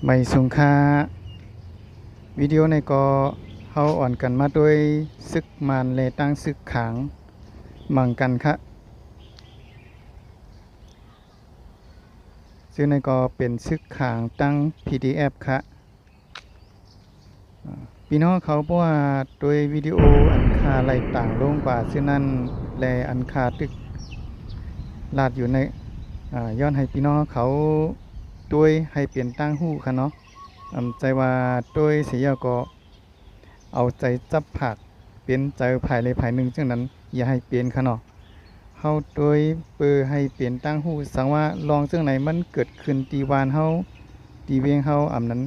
ไม่สงค่าวิดีโอในก็เฮาอ่อนกันมาด้วยซึกมานเลตั้งซึกขางมังกันคะซึ่งในก็เป็นซึกขางตั้ง PDF ค่ะพี่น้องเขาเพราะว่าโดยวิดีโออันค่าไหลต่างลงกว่าซึ่งนั้นแลอันค่าตึกลาดอยู่ในย้อนให้พี่น้องเขาด้วยให้เปลี่ยนตั้งหู้ค่ะเนาะใจว่าด้วยเสียก็เอาใจจับผักเป็นใจภายเลยภายหนึ่งซึ่งนั้นอย่าให้เปลี่ยนค่ะเนาะเฮาโดยเปิดให้เปลี่ยนตั้งหู้สังว่าลองซึ่งไหนมันเกิดขึ้นตีวานเฮาตีเวียงเฮานั้น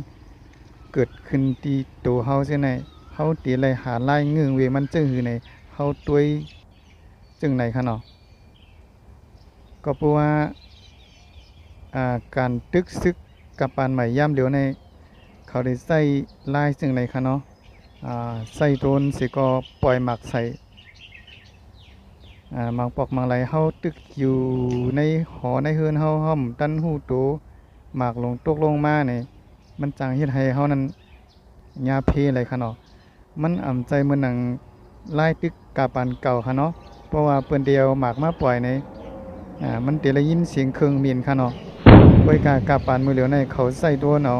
เกิดขึ้นตีตัวเฮาเสียไหนเฮาตีไรหาไล่เงืองเวมันจึงหือในเฮาด้วยจึงไหนค่ะเนาะก็เพราะว่าการตึกซึกกับปานใหม่ย่ำเหลียวในเขาได้ใส่ลายซึ่งไหนคะเนาะใส่โดรนสิก็ปล่อยหมักใส่หมักปอกหมักไหลเฮาตึกอยู่ในหอในเฮือนเฮาห้อมตันหูโตหมากลงตกลงมาเนี่ยมันจังเฮ็ดให้เฮานั้นยาเพอะไรคะเนาะมันใจเหมือนหนังลายตึกกาปานเก่าค่ะเนาะเพราะว่าเปิ้นเดียวหมากมาปล่อยในมันได้ยินเสียงเครื่องมีนค่ะเนาะไว้กาปานมือเหลียวในเขาใส่โดนเอา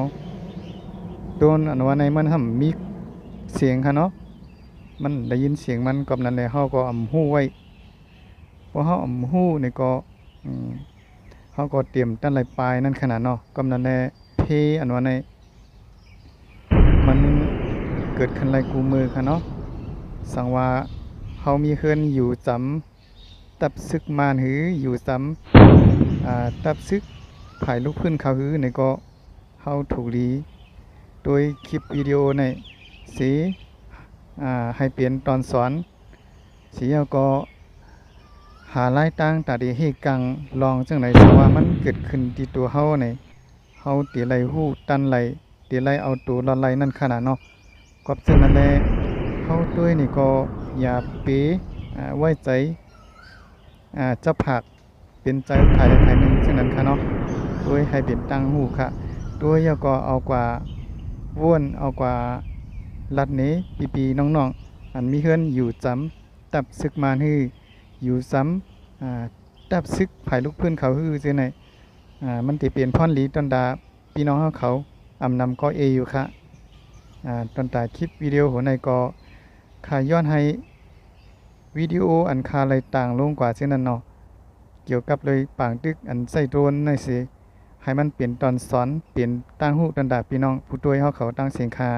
โดนอันว่าในมันมีเสียงค่ะเนาะมันได้ยินเสียงมันกับนั้นเลยเฮาก็ฮู้ไว้พอเฮาฮู้นี่ก็เฮาก็เตรียมตั้งหลายปลายนั่นขนาดเนาะกับนั้นแลเพอันว่าในมันเกิดขึ้นหลายกูมือค่ะเนาะสังว่าเฮามีเฮือนอยู่จำตับซึกมานหืออยู่จำตับซึกภายลูกพื้นเขาหือนี่ก็เฮาถูกดีโดยคลิปวิดีโอในสีให้เปลี่ยนตอนสอนสีเอาก็หาไล่ตั้งตาดีให้กังลองจังไหนสว่ามันเกิดขึ้นที่ตัวเฮาในเฮาตีไหลหู้ตันไหลตีไหลเอาตัวลอนไหลนั่นขนาดเนาะกับซึ่งนั่นแหละเฮาด้วยนี่ก็อย่าเป๋ไว้ใจจะผักเป็นใจภายในภายหนึ่งซึ่งนั้นค่ะเนาะด้วยให้เป็นตั้งหูค่ะด้วยแล้วก็เอากว่าว่นเอากว่าลัดนี้ปีน้องๆอันมีเฮือนอยู่จำตับซึกมาฮืออยู่ซ้ำตับซึกภายลูกพื้นเขาฮือเสียไหนมันติเปลี่ยนพ่อนหลีตอนดาพี่น้องเขานำก็อยู่ค่ะตอนตาคลิปวิดีโอหัวในก็ขาย้อนให้วิดีโออันคาอะไรต่างลงกว่าเช่นนั้นเนาะเกี่ยวกับเลยปางตึกอันใส่โดรนในสิให้มันเปลี่ยนตอนสอนเปลี่ยนตั้งหูตอนดาพี่น้องผู้ด้วยเขาตั้งเสียงคา